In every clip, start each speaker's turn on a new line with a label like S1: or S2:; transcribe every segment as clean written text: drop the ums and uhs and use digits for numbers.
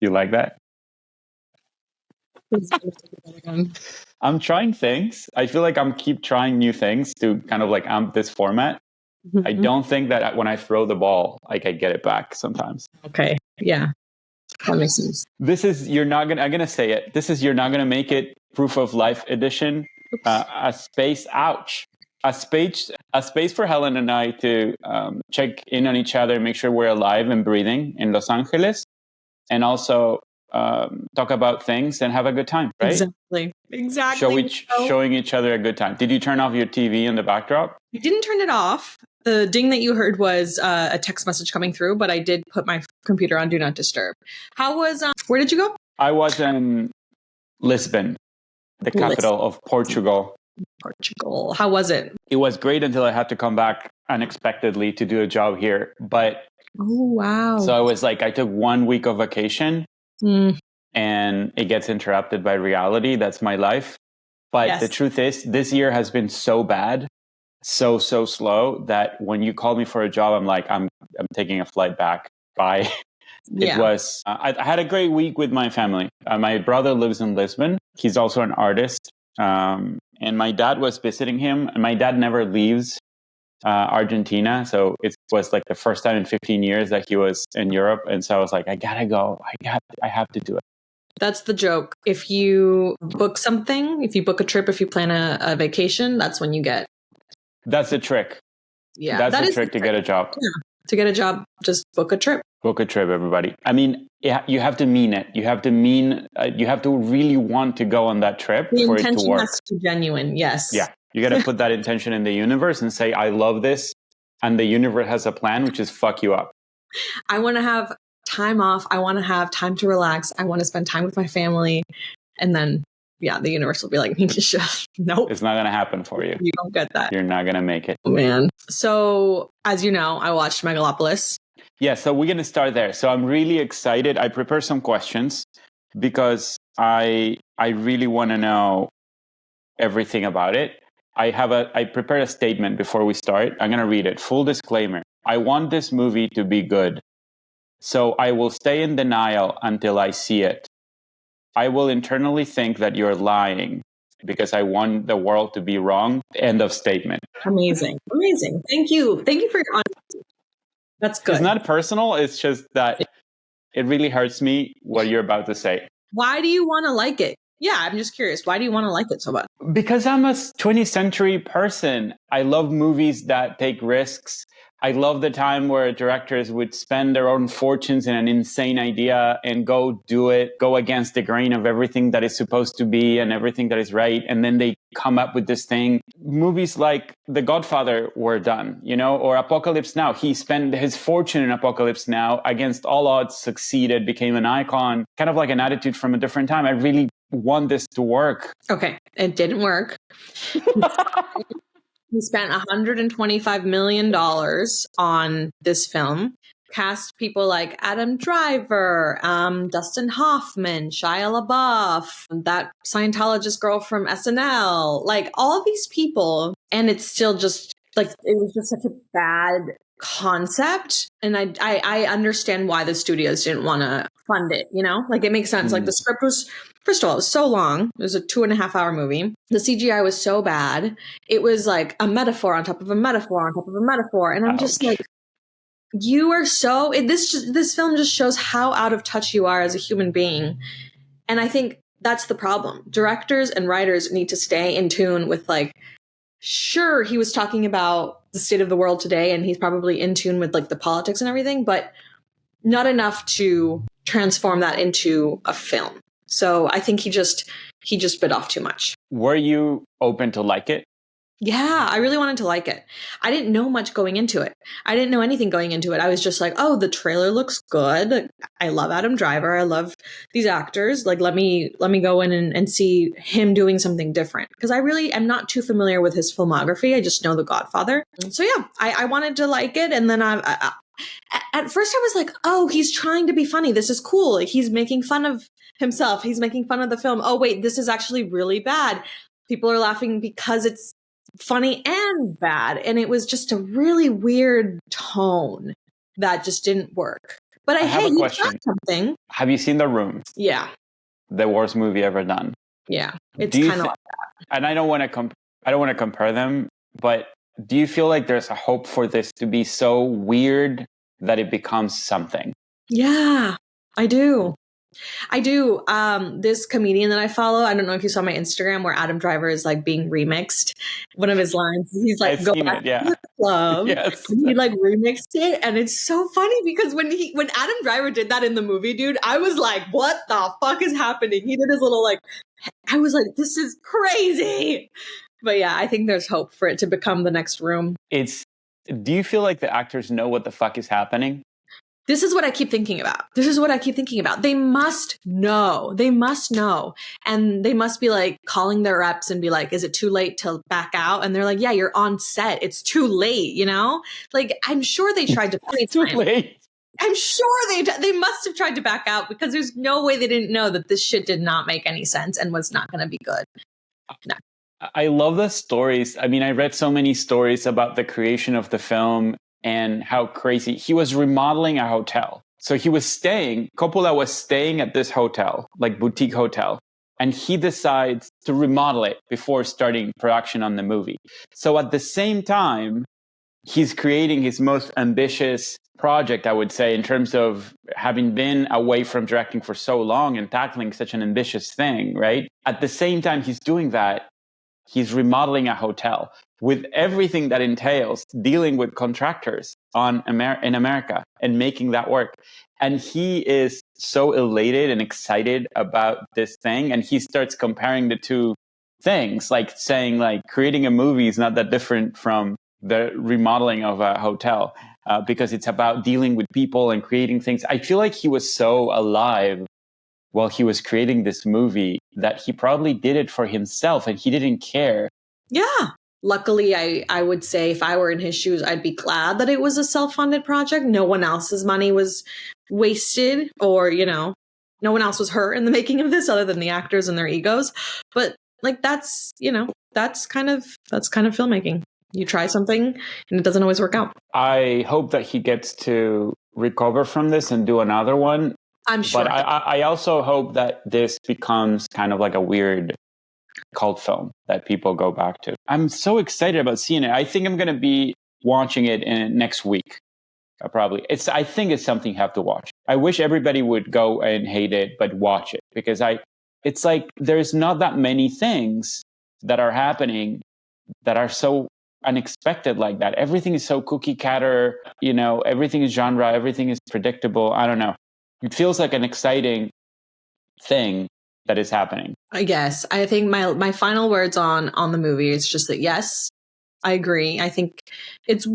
S1: You like that? I'm trying things. I feel like I'm keep trying new things to kind of like amp this format. I don't think that when I throw the ball, like I get it back sometimes.
S2: Okay. Yeah. That makes sense.
S1: This is I'm going to say it. This is You're Not Going to Make It Proof of Life edition. A space for Helen and I to check in on each other, make sure we're alive and breathing in Los Angeles, and also talk about things and have a good time, right?
S2: Exactly.
S1: Showing each other a good time. Did you turn off your TV in the backdrop?
S2: I didn't turn it off. The ding that you heard was a text message coming through, but I did put my computer on Do Not Disturb. How was, where did you go?
S1: I was in Lisbon, the capital of Portugal.
S2: Portugal. How was it?
S1: It was great until I had to come back unexpectedly to do a job here. But
S2: oh, wow.
S1: So I was like, I took 1 week of vacation and it gets interrupted by reality. That's my life. But the truth is, this year has been so bad, so slow, that when you call me for a job, I'm like, I'm taking a flight back. Bye. It was, I had a great week with my family. My brother lives in Lisbon. He's also an artist. And my dad was visiting him. And my dad never leaves Argentina. So it was like the first time in 15 years that he was in Europe. And so I was like, I gotta go. I have to do it.
S2: That's the joke. If you book something, if you book a trip, if you plan a vacation, that's when you get.
S1: That's the trick.
S2: Yeah.
S1: That's the trick to get a job.
S2: Yeah. To get a job, just book a trip.
S1: Book a trip, everybody. I mean, you have to mean it. You have to really want to go on that trip for it to work. The intention has
S2: to be genuine, yes.
S1: Yeah. You got to put that intention in the universe and say, I love this. And the universe has a plan, which is fuck you up.
S2: I want to have time off. I want to have time to relax. I want to spend time with my family. And then, the universe will be like, nope.
S1: It's not going to happen for you.
S2: You don't get that.
S1: You're not going to make it.
S2: Oh, man. So, as you know, I watched Megalopolis.
S1: Yeah, so we're going to start there. So I'm really excited. I prepared some questions because I really want to know everything about it. I prepared a statement before we start. I'm going to read it. Full disclaimer. I want this movie to be good. So I will stay in denial until I see it. I will internally think that you're lying because I want the world to be wrong. End of statement.
S2: Amazing. Thank you for your honesty. That's good.
S1: It's not personal. It's just that it really hurts me what you're about to say.
S2: Why do you want to like it? Yeah, I'm just curious. Why do you want to like it so much?
S1: Because I'm a 20th century person. I love movies that take risks. I love the time where directors would spend their own fortunes in an insane idea and go do it, go against the grain of everything that is supposed to be and everything that is right. And then they come up with this thing. Movies like The Godfather were done, or Apocalypse Now. He spent his fortune in Apocalypse Now, against all odds, succeeded, became an icon, kind of like an attitude from a different time. I really want this to work.
S2: Okay, it didn't work. He spent $125 million on this film. Cast people like Adam Driver, Dustin Hoffman, Shia LaBeouf, that Scientologist girl from SNL, like all these people. And it's still just like, it was just such a bad concept. And I understand why the studios didn't want to fund it, like it makes sense. Like the script was, first of all, it was so long. It was a 2.5-hour movie. The CGI was so bad. It was like a metaphor on top of a metaphor on top of a metaphor. And I'm just like, you are so, this film just shows how out of touch you are as a human being. And I think that's the problem. Directors and writers need to stay in tune with like, sure, he was talking about the state of the world today and he's probably in tune with like the politics and everything, but not enough to transform that into a film. So I think he just bit off too much.
S1: Were you open to like it?
S2: Yeah, I really wanted to like it. I didn't know much going into it. I didn't know anything going into it. I was just like, oh, the trailer looks good. I love Adam Driver. I love these actors. Like, let me go in and see him doing something different. Because I really am not too familiar with his filmography. I just know The Godfather. So yeah, I wanted to like it. And then at first I was like, oh, he's trying to be funny. This is cool. He's making fun of himself. He's making fun of the film. Oh, wait, this is actually really bad. People are laughing because it's funny and bad. And it was just a really weird tone that just didn't work. But
S1: I have a
S2: you
S1: question.
S2: tried something.
S1: Have you seen The Room?
S2: Yeah.
S1: The worst movie ever done.
S2: Yeah. It's kind of like that.
S1: And I don't want to compare them, but do you feel like there's a hope for this to be so weird that it becomes something?
S2: Yeah, I do. This comedian that I follow, I don't know if you saw my Instagram where Adam Driver is like being remixed. One of his lines, he's like,
S1: I've
S2: go
S1: seen
S2: back
S1: it, yeah.
S2: to the club.
S1: Yes.
S2: And he like remixed it. And it's so funny because when Adam Driver did that in the movie, dude, I was like, what the fuck is happening? He did his little like, I was like, this is crazy. But yeah, I think there's hope for it to become the next Room.
S1: Do you feel like the actors know what the fuck is happening?
S2: This is what I keep thinking about. They must know. And they must be like calling their reps and be like, is it too late to back out? And they're like, yeah, you're on set. It's too late, you know? Like, I'm sure they tried to play
S1: too late.
S2: I'm sure they must have tried to back out because there's no way they didn't know that this shit did not make any sense and was not going to be good. No.
S1: I love the stories. I mean, I read so many stories about the creation of the film and how crazy. He was remodeling a hotel. So Coppola was staying at this hotel, like boutique hotel, and he decides to remodel it before starting production on the movie. So at the same time, he's creating his most ambitious project, I would say, in terms of having been away from directing for so long and tackling such an ambitious thing, right? At the same time he's doing that, he's remodeling a hotel with everything that entails dealing with contractors in America and making that work. And he is so elated and excited about this thing. And he starts comparing the two things, like saying, like, creating a movie is not that different from the remodeling of a hotel, because it's about dealing with people and creating things. I feel like he was so alive while he was creating this movie that he probably did it for himself and he didn't care.
S2: Yeah. Luckily, I would say if I were in his shoes, I'd be glad that it was a self-funded project. No one else's money was wasted or, no one else was hurt in the making of this other than the actors and their egos. But like, that's kind of filmmaking. You try something and it doesn't always work out.
S1: I hope that he gets to recover from this and do another one.
S2: I'm sure.
S1: But I also hope that this becomes kind of like a weird cult film that people go back to. I'm so excited about seeing it. I think I'm going to be watching it next week. Probably. I think it's something you have to watch. I wish everybody would go and hate it, but watch it, because it's like there's not that many things that are happening that are so unexpected like that. Everything is so cookie cutter, everything is genre, everything is predictable. I don't know. It feels like an exciting thing that is happening.
S2: I guess. I think my final words on the movie is just that, yes, I agree. I think it's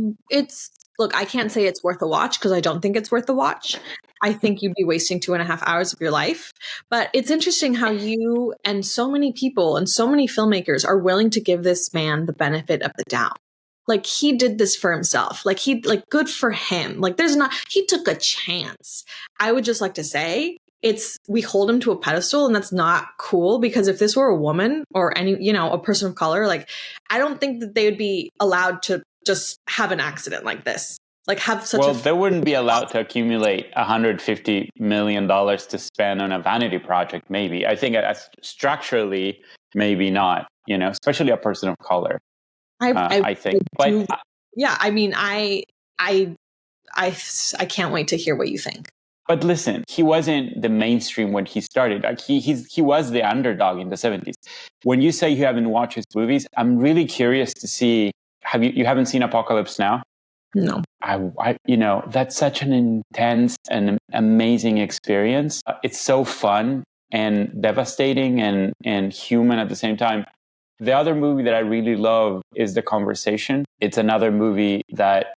S2: look, I can't say it's worth a watch because I don't think it's worth a watch. I think you'd be wasting 2.5 hours of your life. But it's interesting how you and so many people and so many filmmakers are willing to give this man the benefit of the doubt. Like, he did this for himself. Like, good for him. Like, he took a chance. I would just like to say we hold him to a pedestal, and that's not cool, because if this were a woman or any, a person of color, like, I don't think that they would be allowed to just have an accident like this. Like, have such
S1: they wouldn't be allowed to accumulate $150 million to spend on a vanity project, maybe. I think structurally, maybe not, especially a person of color. I think.
S2: Yeah, I mean, I can't wait to hear what you think.
S1: But listen, he wasn't the mainstream when he started. Like, he was the underdog in the 70s. When you say you haven't watched his movies, I'm really curious to see. You haven't seen Apocalypse Now?
S2: No.
S1: That's such an intense and amazing experience. It's so fun and devastating and human at the same time. The other movie that I really love is The Conversation. It's another movie that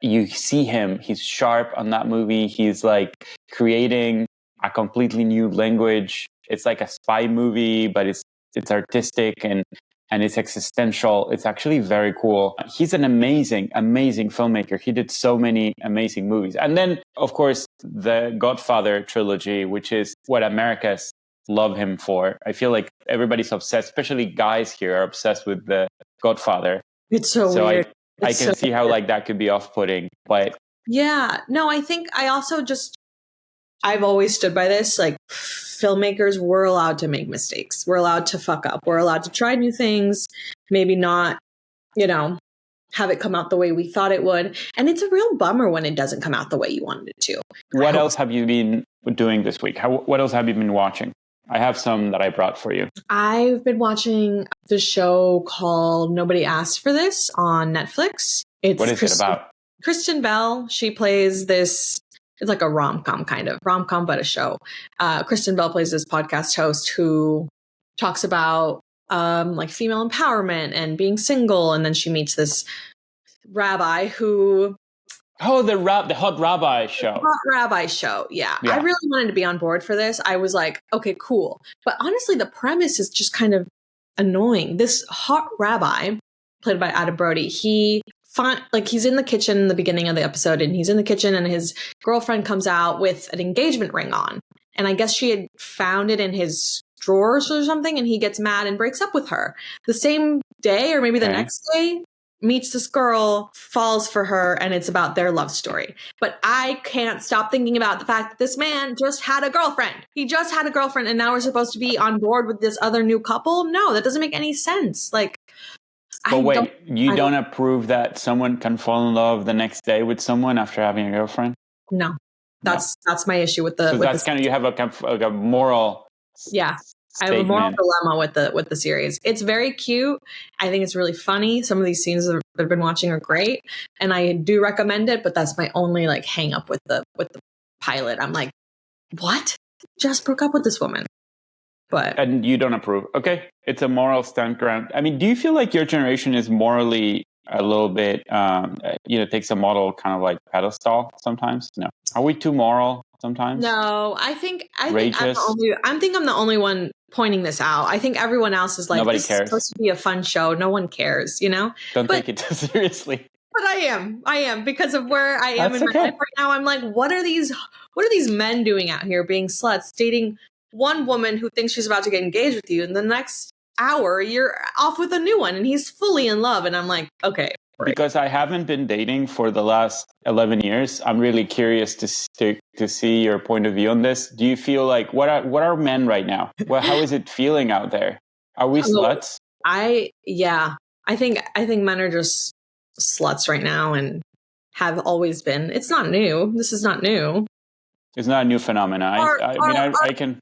S1: you see him. He's sharp on that movie. He's like creating a completely new language. It's like a spy movie, but it's artistic and it's existential. It's actually very cool. He's an amazing, amazing filmmaker. He did so many amazing movies. And then, of course, the Godfather trilogy, which is what Americans love him for. I feel like everybody's obsessed, especially guys here are obsessed with the Godfather.
S2: It's so weird.
S1: I can see how like that could be off-putting, but
S2: yeah, no, I think I also just I've always stood by this. Like, filmmakers, we're allowed to make mistakes. We're allowed to fuck up. We're allowed to try new things, maybe not, have it come out the way we thought it would. And it's a real bummer when it doesn't come out the way you wanted it to.
S1: What else have you been doing this week? What else have you been watching? I have some that I brought for you.
S2: I've been watching the show called Nobody Asked for This on Netflix.
S1: What is it about?
S2: Kristen Bell, she plays this, it's like a rom-com kind of, rom-com but a show. Kristen Bell plays this podcast host who talks about like female empowerment and being single. And then she meets this rabbi who...
S1: Oh, the hot rabbi show.
S2: Hot rabbi show, yeah. I really wanted to be on board for this. I was like, okay, cool. But honestly, the premise is just kind of annoying. This hot rabbi, played by Adam Brody, he's in the kitchen in the beginning of the episode, and he's in the kitchen and his girlfriend comes out with an engagement ring on. And I guess she had found it in his drawers or something, and he gets mad and breaks up with her. The same day, or maybe the next day, meets this girl, falls for her, and it's about their love story. But I can't stop thinking about the fact that this man just had a girlfriend. He just had a girlfriend, and now we're supposed to be on board with this other new couple? No, that doesn't make any sense. Like,
S1: but wait, you don't approve that someone can fall in love the next day with someone after having a girlfriend?
S2: No. That's my issue with the...
S1: So that's kind of, you have a moral...
S2: Yeah. I have a moral dilemma with the series. It's very cute. I think it's really funny. Some of these scenes that I've been watching are great, and I do recommend it. But that's my only like hang up with the pilot. I'm like, what? Just broke up with this woman. And
S1: you don't approve. Okay, it's a moral stunt ground. I mean, do you feel like your generation is morally a little bit, takes a model kind of like pedestal sometimes? No. Are we too moral sometimes?
S2: No, I think I'm the only one pointing this out. I think everyone else is like,
S1: nobody
S2: this
S1: cares.
S2: Is supposed to be a fun show. No one cares,
S1: Don't take it too seriously.
S2: But I am because of where I am in my life right now. I'm like, what are these men doing out here being sluts, dating one woman who thinks she's about to get engaged with you, and the next hour you're off with a new one and he's fully in love. And I'm like, okay. Right.
S1: Because I haven't been dating for the last 11 years, I'm really curious to see your point of view on this. Do you feel like, what are men right now? Well, how is it feeling out there? Are we sluts?
S2: I think men are just sluts right now and have always been. It's not new. This is not new.
S1: It's not a new phenomenon. I can...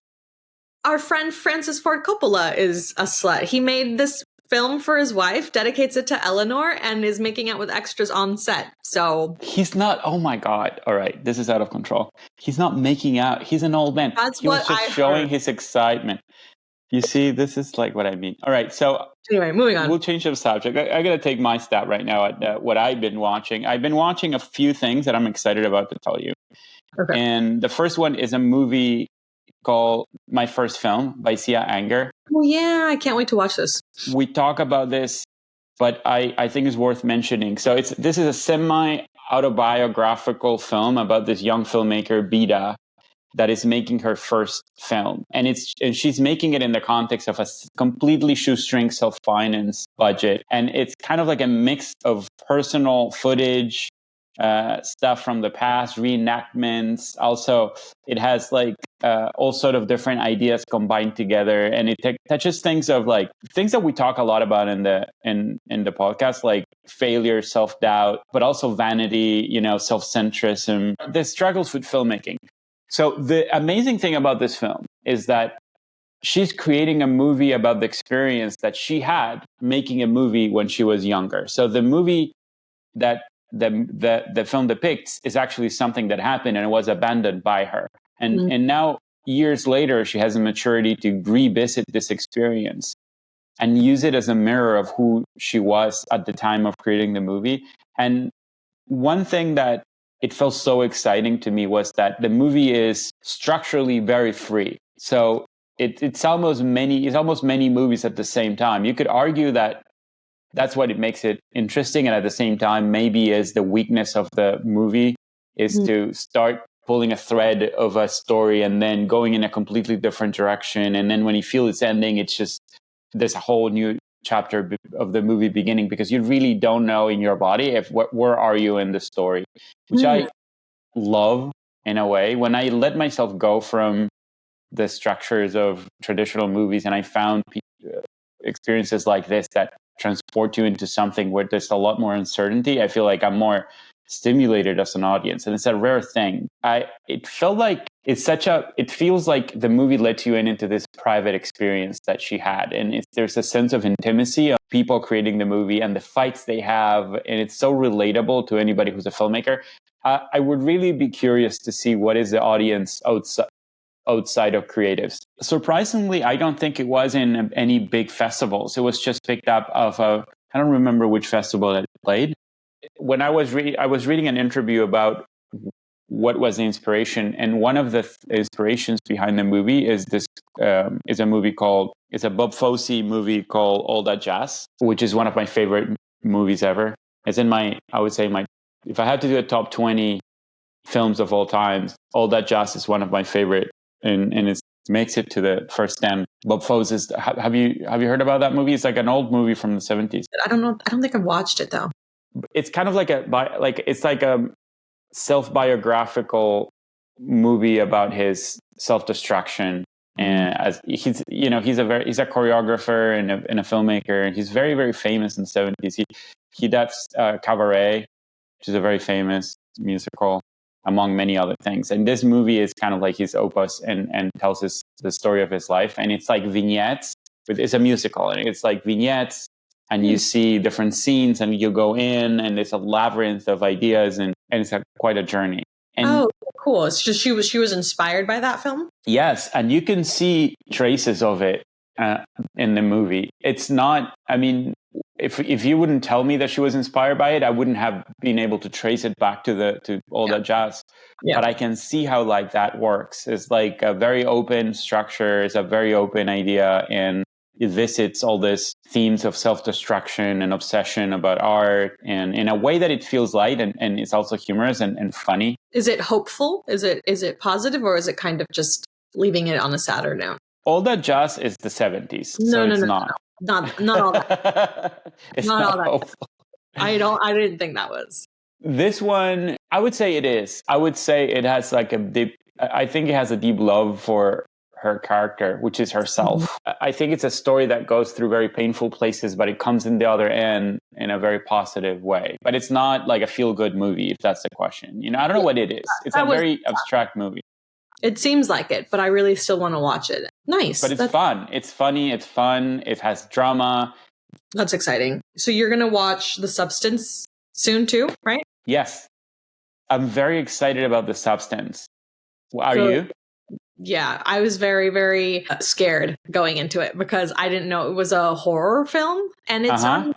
S2: Our friend Francis Ford Coppola is a slut. He made this film for his wife, dedicates it to Eleanor, and is making out with extras on set. So
S1: he's not. Oh my God! All right, this is out of control. He's not making out. He's an old man.
S2: That's
S1: he was just showing his excitement. You see, this is like what I mean. All right, so
S2: anyway, moving on.
S1: We'll change the subject. I got to take my stab right now at what I've been watching. I've been watching a few things that I'm excited about to tell you. Okay. And the first one is a movie called My First Film by Sia Anger.
S2: Oh yeah, I can't wait to watch this.
S1: We talk about this, but I think it's worth mentioning. So this is a semi-autobiographical film about this young filmmaker, Bida, that is making her first film. And she's making it in the context of a completely shoestring self-finance budget. And it's kind of like a mix of personal footage, stuff from the past, reenactments. Also, it has like all sort of different ideas combined together, and it touches things that we talk a lot about in the podcast, like failure, self-doubt, but also vanity, self-centrism, the struggles with filmmaking. So the amazing thing about this film is that she's creating a movie about the experience that she had making a movie when she was younger. So the movie that the film depicts is actually something that happened and it was abandoned by her. And now, years later, she has a maturity to revisit this experience and use it as a mirror of who she was at the time of creating the movie. And one thing that it felt so exciting to me was that the movie is structurally very free. So it's almost many movies at the same time. You could argue that that's what it makes it interesting. And at the same time, maybe is the weakness of the movie is to start pulling a thread of a story and then going in a completely different direction. And then when you feel it's ending, it's just, there's a whole new chapter of the movie beginning, because you really don't know in your body where are you in the story, which I love. in a way. When I let myself go from the structures of traditional movies and I found experiences like this that transport you into something where there's a lot more uncertainty, I feel like I'm more stimulated as an audience, and it's a rare thing. It felt like it feels like the movie let you into this private experience that she had, and there's a sense of intimacy of people creating the movie and the fights they have, and it's so relatable to anybody who's a filmmaker. I would really be curious to see what is the audience outside of creatives. Surprisingly, I don't think it was in any big festivals. It was just picked up of I don't remember which festival it played. When I was reading an interview about what was the inspiration, and one of the inspirations behind the movie is a Bob Fosse movie called All That Jazz, which is one of my favorite movies ever. It's in if I had to do a top 20 films of all time, All That Jazz is one of my favorite, and it makes it to the first 10. Bob Fosse is. Have you heard about that movie? It's like an old movie from the 70s.
S2: I don't know. I don't think I've watched it though.
S1: It's kind of like a self-biographical movie about his self-destruction, and as he's a choreographer and a filmmaker, and he's very, very famous in the 70s. He does Cabaret, which is a very famous musical, among many other things. And this movie is kind of like his opus and tells the story of his life, and it's like vignettes. It's a musical, and it's like vignettes. And you see different scenes, and you go in, and there's a labyrinth of ideas, and it's quite a journey. And
S2: cool! It's just she was inspired by that film.
S1: Yes, and you can see traces of it in the movie. It's not. I mean, if you wouldn't tell me that she was inspired by it, I wouldn't have been able to trace it back to All That Jazz. Yeah. But I can see how like that works. It's like a very open structure. It's a very open idea, and it visits all these themes of self-destruction and obsession about art, and in a way that it feels light and it's also humorous and funny.
S2: Is it hopeful? Is it positive, or is it kind of just leaving it on a sadder note?
S1: All That Jazz is the 70s.
S2: No,
S1: it's
S2: not all that.
S1: It's
S2: not all
S1: that.
S2: Hopeful. I didn't think that was.
S1: This one, I would say it is. I would say it has like I think it has a deep love for her character, which is herself. I think it's a story that goes through very painful places, but it comes in the other end in a very positive way. But it's not like a feel-good movie, if that's the question. I don't know what it is. It's a very abstract movie.
S2: It seems like it, but I really still want to watch it. Nice.
S1: But it's fun. It's funny. It's fun. It has drama.
S2: That's exciting. So you're going to watch The Substance soon too, right?
S1: Yes. I'm very excited about The Substance. Are you?
S2: Yeah, I was very, very scared going into it because I didn't know it was a horror film. And I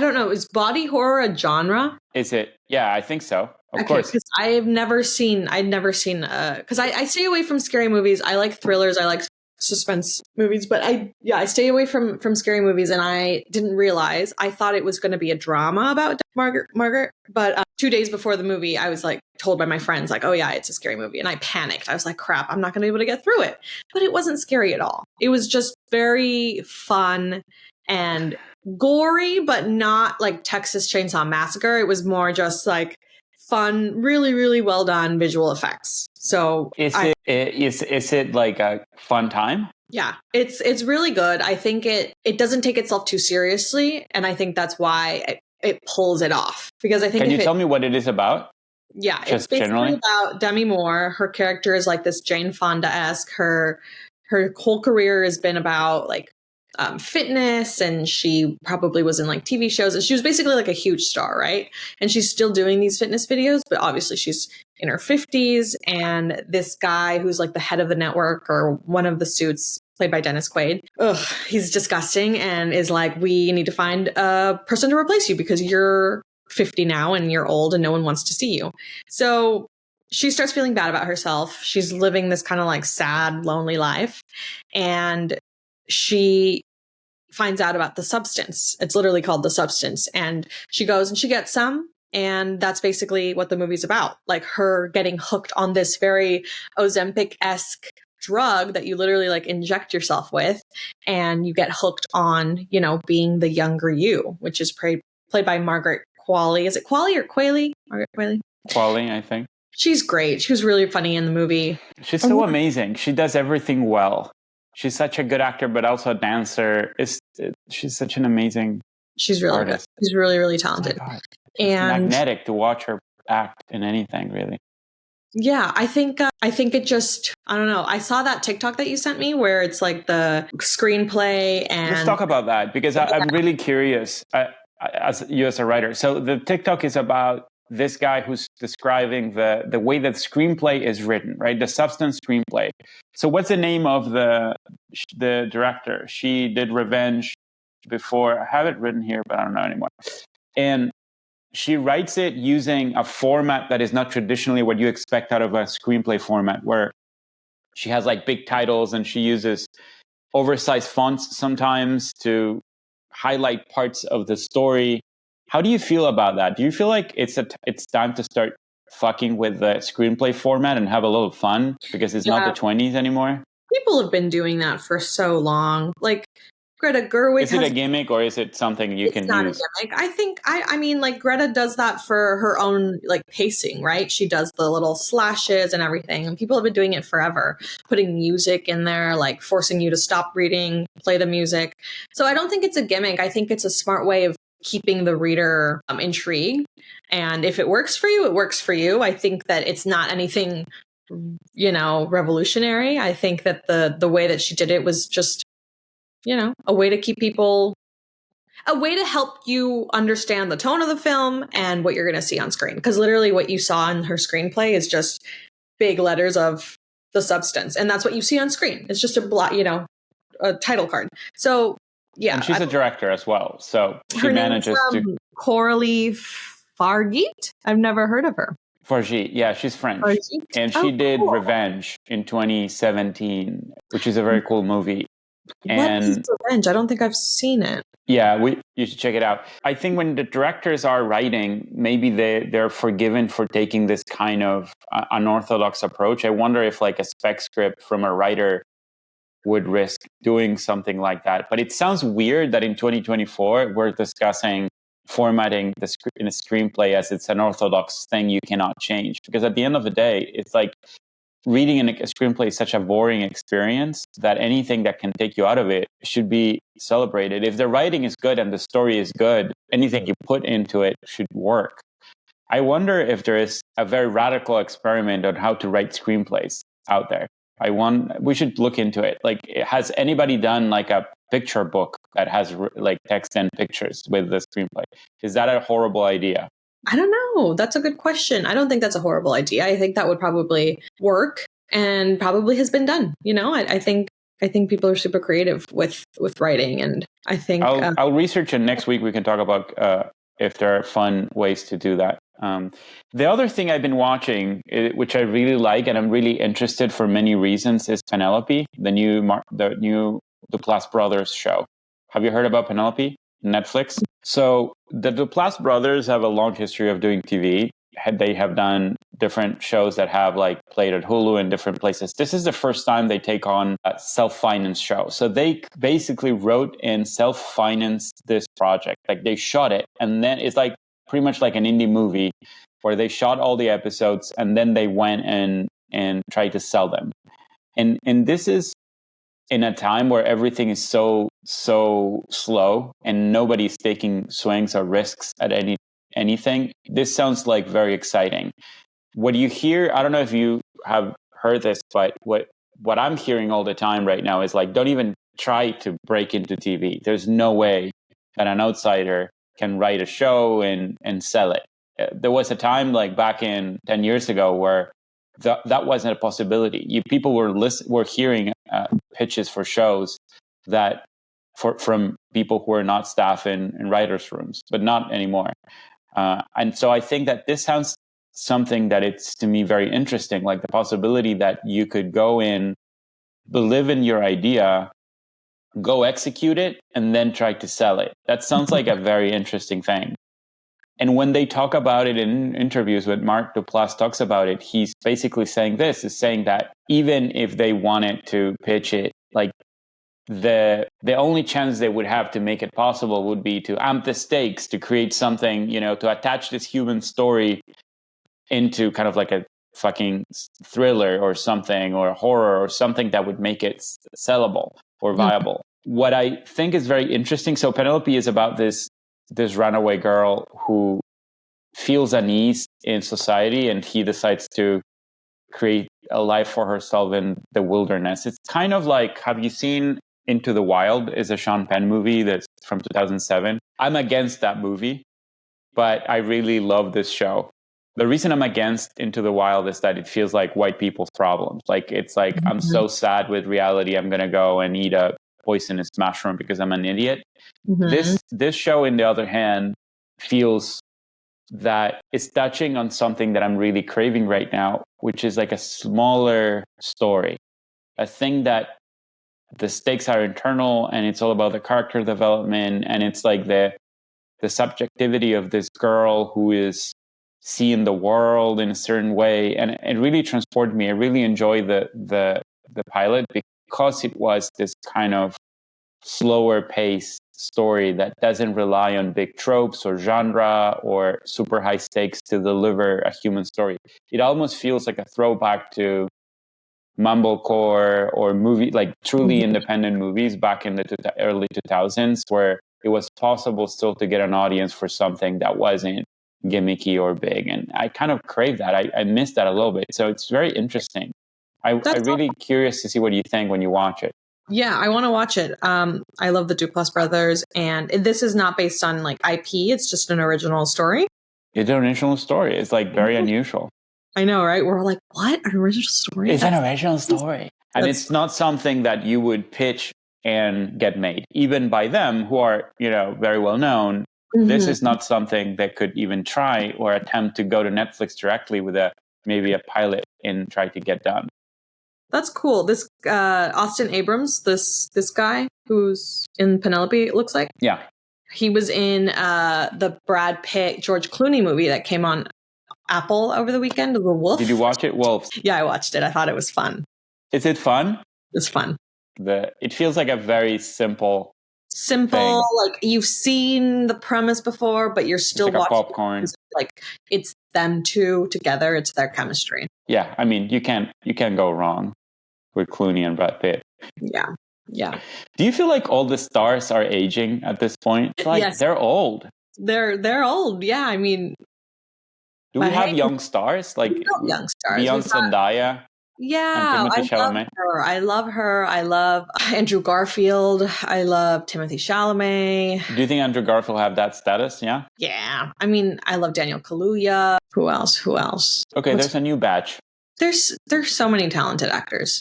S2: don't know, is body horror a genre?
S1: Is it? Yeah, I think so. Of course.
S2: Because I'd never seen, because I stay away from scary movies. I like thrillers. I like suspense movies, but I stay away from scary movies, and I didn't realize. I thought it was going to be a drama about Margaret, but 2 days before the movie, I was like told by my friends, like, oh yeah, it's a scary movie, and I panicked. I was like, crap, I'm not going to be able to get through it. But it wasn't scary at all. It was just very fun and gory, but not like Texas Chainsaw Massacre. It was more just like fun, really, really well done visual effects. So is
S1: it like a fun time?
S2: Yeah, it's really good. I think it doesn't take itself too seriously, and I think that's why it pulls it off. Because I think.
S1: Can you tell me what it is about?
S2: Yeah,
S1: just
S2: it's basically
S1: generally
S2: about Demi Moore. Her character is like this Jane Fonda-esque. Her whole career has been about like fitness, and she probably was in like TV shows, and she was basically like a huge star, right? And she's still doing these fitness videos, but obviously she's in her 50s, and this guy who's like the head of the network, or one of the suits, played by Dennis Quaid, he's disgusting and is like, we need to find a person to replace you because you're 50 now and you're old and no one wants to see you. So she starts feeling bad about herself. She's living this kind of like sad, lonely life, and she finds out about the substance. It's literally called The Substance. And she goes and she gets some. And that's basically what the movie's about. Like her getting hooked on this very Ozempic-esque drug that you literally like inject yourself with. And you get hooked on, being the younger you, which is played by Margaret Qualley. Is it Qualley or Qualley? Margaret Qualley?
S1: Qualley, I think.
S2: She's great. She was really funny in the movie.
S1: She's so amazing. She does everything well. She's such a good actor, but also a dancer. She's such an amazing
S2: She's really
S1: artist.
S2: good. She's really, really talented.
S1: Oh, it's magnetic to watch her act in anything, really.
S2: Yeah, I think it just, I don't know. I saw that TikTok that you sent me where it's like the screenplay and...
S1: Let's talk about that because I'm really curious as you as a writer. So the TikTok is about this guy who's describing the way that screenplay is written, right? The substance screenplay. So what's the name of the director? She did Revenge before. I have it written here, but I don't know anymore. And she writes it using a format that is not traditionally what you expect out of a screenplay format, where she has like big titles and she uses oversized fonts sometimes to highlight parts of the story. How do you feel about that? Do you feel like it's time to start fucking with the screenplay format and have a little fun because it's not the 20s anymore?
S2: People have been doing that for so long. Like Greta Gerwig.
S1: Is it a gimmick or is it something you can use?
S2: It's not a gimmick. I think, I mean, like Greta does that for her own like pacing, right? She does the little slashes and everything. And people have been doing it forever, putting music in there, like forcing you to stop reading, play the music. So I don't think it's a gimmick. I think it's a smart way of keeping the reader intrigued. And if it works for you, it works for you. I think that it's not anything, revolutionary. I think that the way that she did it was just, a way to keep people, a way to help you understand the tone of the film and what you're going to see on screen. Because literally what you saw in her screenplay is just big letters of the substance. And that's what you see on screen. It's just a title card. So, yeah.
S1: And she's a director as well. So she manages to...
S2: Coralie Fargeat? I've never heard of her.
S1: Fargeat, yeah, she's French. Fargeat? And she did Revenge in 2017, which is a very cool movie.
S2: What is Revenge? I don't think I've seen it.
S1: Yeah, you should check it out. I think when the directors are writing, maybe they're forgiven for taking this kind of unorthodox approach. I wonder if like a spec script from a writer would risk doing something like that. But it sounds weird that in 2024, we're discussing formatting in a screenplay as it's an orthodox thing you cannot change. Because at the end of the day, it's like reading a screenplay is such a boring experience that anything that can take you out of it should be celebrated. If the writing is good and the story is good, anything you put into it should work. I wonder if there is a very radical experiment on how to write screenplays out there. We should look into it. Like, has anybody done like a picture book that has like text and pictures with the screenplay? Is that a horrible idea?
S2: I don't know. That's a good question. I don't think that's a horrible idea. I think that would probably work and probably has been done. I think people are super creative with writing, and I think
S1: I'll research, and next week we can talk about if there are fun ways to do that. The other thing I've been watching, which I really like and I'm really interested for many reasons, is Penelope, the new Duplass brothers show. Have you heard about Penelope? Netflix. So the Duplass brothers have a long history of doing TV. They have done different shows that have like played at Hulu and different places. This is the first time they take on a self-financed show. So they basically wrote and self-financed this project. Like they shot it, and then it's like pretty much like an indie movie where they shot all the episodes and then they went and tried to sell them. And this is in a time where everything is so slow and nobody's taking swings or risks at anything. This sounds like very exciting. What you hear, I don't know if you have heard this, but what I'm hearing all the time right now is like, don't even try to break into TV. There's no way that an outsider can write a show and sell it. There was a time like back in 10 years ago where that wasn't a possibility. People were hearing pitches for shows that from people who are not staff in writers' rooms, but not anymore. And so I think that this sounds something that it's to me very interesting, like the possibility that you could go in, believe in your idea, go execute it, and then try to sell it. That sounds like a very interesting thing. And when they talk about it in interviews, when Mark Duplass talks about it, he's basically saying that even if they wanted to pitch it, like the only chance they would have to make it possible would be to amp the stakes, to create something, to attach this human story into kind of like a fucking thriller or something, or horror or something that would make it sellable or viable. What I think is very interesting, so Penelope is about this runaway girl who feels unease in society, and he decides to create a life for herself in the wilderness. It's kind of like, have you seen Into the Wild? Is a Sean Penn movie that's from 2007. I'm against that movie, but I really love this show. The reason I'm against Into the Wild is that it feels like white people's problems. Like, it's like, I'm so sad with reality, I'm going to go and eat a poisonous mushroom because I'm an idiot. This show, on the other hand, feels that it's touching on something that I'm really craving right now, which is like a smaller story, a thing that the stakes are internal, and it's all about the character development, and it's like the subjectivity of this girl who is seeing the world in a certain way, and it really transported me. I really enjoyed the pilot because it was this kind of slower paced story that doesn't rely on big tropes or genre or super high stakes to deliver a human story. It almost feels like a throwback to mumblecore or movie, like truly independent movies back in the early 2000s, where it was possible still to get an audience for something that wasn't gimmicky or big. And I kind of crave that. I miss that a little bit. So it's very interesting. I'm really curious to see what you think when you watch it.
S2: Yeah, I want to watch it. I love the Duplass brothers, and this is not based on like IP. It's just an original story.
S1: It's an original story. It's like very unusual.
S2: I know, right? We're like, what? An original story?
S1: It's an original story. And it's not something that you would pitch and get made, even by them who are, very well known. This is not something that could even try or attempt to go to Netflix directly with maybe a pilot and try to get done.
S2: That's cool. This Austin Abrams, this guy who's in Penelope, it looks like.
S1: Yeah.
S2: He was in the Brad Pitt, George Clooney movie that came on Apple over the weekend, The Wolf.
S1: Did you watch it? Wolves.
S2: Yeah, I watched it. I thought it was fun.
S1: Is it fun?
S2: It's fun.
S1: It feels like a very simple thing.
S2: Like you've seen the premise before, but you're still
S1: watching
S2: popcorn. Like it's them two together. It's their chemistry.
S1: Yeah, I mean, you can't go wrong with Clooney and Brad Pitt.
S2: Yeah.
S1: Do you feel like all the stars are aging at this point? Like, yes. They're old.
S2: They're old. Yeah, I mean,
S1: do we have young stars? Like
S2: young stars.
S1: Beyond Zendaya?
S2: Yeah, I love her. I love Andrew Garfield. I love Timothée Chalamet.
S1: Do you think Andrew Garfield have that status? Yeah.
S2: Yeah. I mean, I love Daniel Kaluuya. Who else?
S1: Okay, there's a new batch.
S2: There's so many talented actors.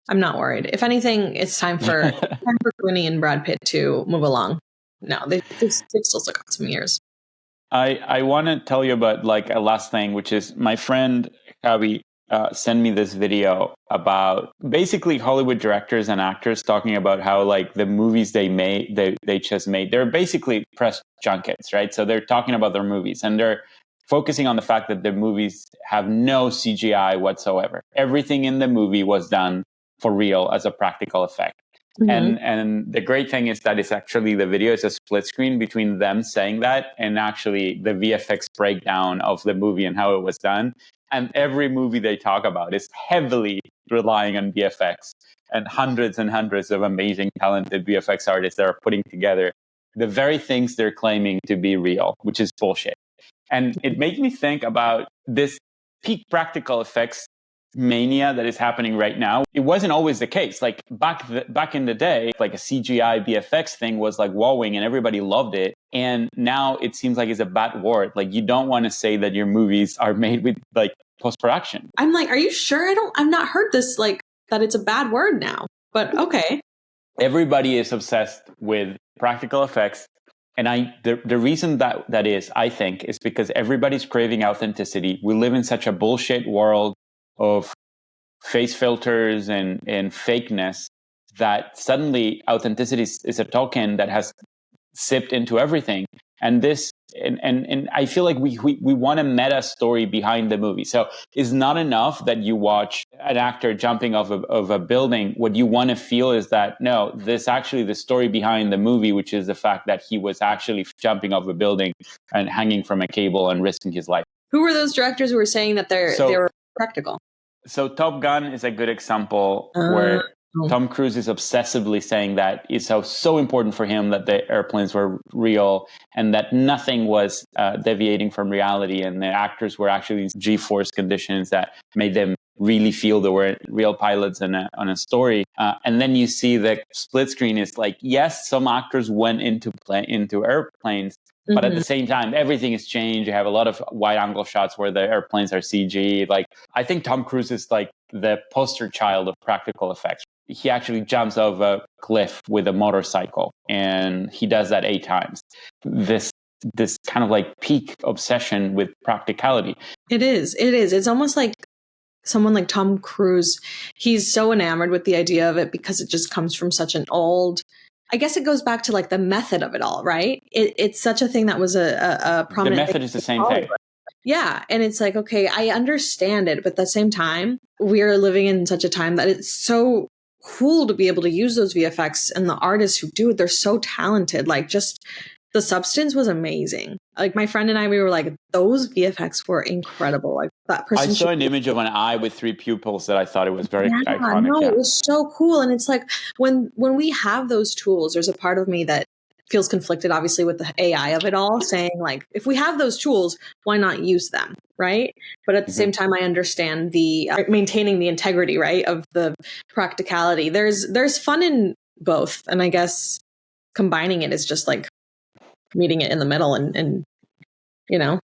S2: I'm not worried. If anything, it's time for Clooney and Brad Pitt to move along. No, they've still got some years.
S1: I want to tell you about like a last thing, which is my friend Kabi sent me this video about basically Hollywood directors and actors talking about how like the movies they just made, they're basically press junkets, right? So they're talking about their movies and they're focusing on the fact that the movies have no CGI whatsoever. Everything in the movie was done for real as a practical effect. And the great thing is that it's actually, the video is a split screen between them saying that and actually the VFX breakdown of the movie and how it was done. And every movie they talk about is heavily relying on VFX, and hundreds of amazing, talented VFX artists that are putting together the very things they're claiming to be real, which is bullshit. And it made me think about this peak practical effects mania that is happening right now. It wasn't always the case. Like back in the day, like a CGI VFX thing was like wowing and everybody loved it. And now it seems like it's a bad word. Like you don't want to say that your movies are made with like post-production.
S2: I'm like, are you sure? I've not heard this, like that it's a bad word now, but okay.
S1: Everybody is obsessed with practical effects. And the reason that is, I think, is because everybody's craving authenticity. We live in such a bullshit world of face filters and fakeness that suddenly authenticity is a token that has sipped into everything. And this, and I feel like we want a meta story behind the movie. So it's not enough that you watch an actor jumping off of a building. What you want to feel is that, no, this actually the story behind the movie, which is the fact that he was actually jumping off a building and hanging from a cable and risking his life.
S2: Who were those directors who were saying that they were practical.
S1: So Top Gun is a good example where Tom Cruise is obsessively saying that it's so important for him that the airplanes were real and that nothing was deviating from reality, and the actors were actually in G-force conditions that made them really feel they were real pilots on a story. And then you see the split screen is like, yes, some actors went into airplanes, but at the same time, everything has changed. You have a lot of wide angle shots where the airplanes are CG. Like, I think Tom Cruise is like the poster child of practical effects. He actually jumps off a cliff with a motorcycle, and he does that 8 times. This kind of like peak obsession with practicality.
S2: It is. It's almost like someone like Tom Cruise. He's so enamored with the idea of it because it just comes from such an old, I guess it goes back to like the method of it all, right? It's such a thing that was a prominent.
S1: The method is the same thing.
S2: Yeah. And it's like, okay, I understand it. But at the same time, we're living in such a time that it's so cool to be able to use those VFX, and the artists who do it, they're so talented. Like, just the substance was amazing. Like, my friend and I, we were like, those VFX were incredible. Like, that person.
S1: I saw an image of an eye with 3 pupils that I thought it was very iconic.
S2: No, it was so cool. And it's like, when we have those tools, there's a part of me that feels conflicted, obviously, with the AI of it all, saying like, if we have those tools, why not use them, right? But at the same time, I understand the maintaining the integrity, right, of the practicality. There's fun in both, and I guess combining it is just like meeting it in the middle, and you know,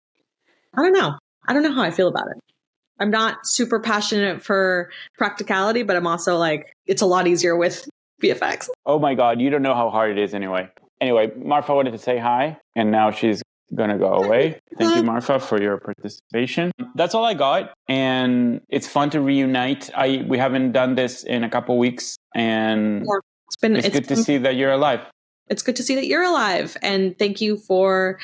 S2: I don't know how I feel about it. I'm not super passionate for practicality, but I'm also like, it's a lot easier with VFX.
S1: Oh my God, you don't know how hard it is anyway. Anyway, Marfa wanted to say hi, and now she's going to go away. Thank you, Marfa, for your participation. That's all I got, and it's fun to reunite. We haven't done this in a couple weeks, and it's good to see that you're alive.
S2: It's good to see that you're alive, and thank you for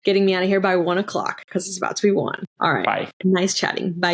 S2: getting me out of here by 1:00, because it's about to be 1. All right.
S1: Bye.
S2: Nice chatting. Bye.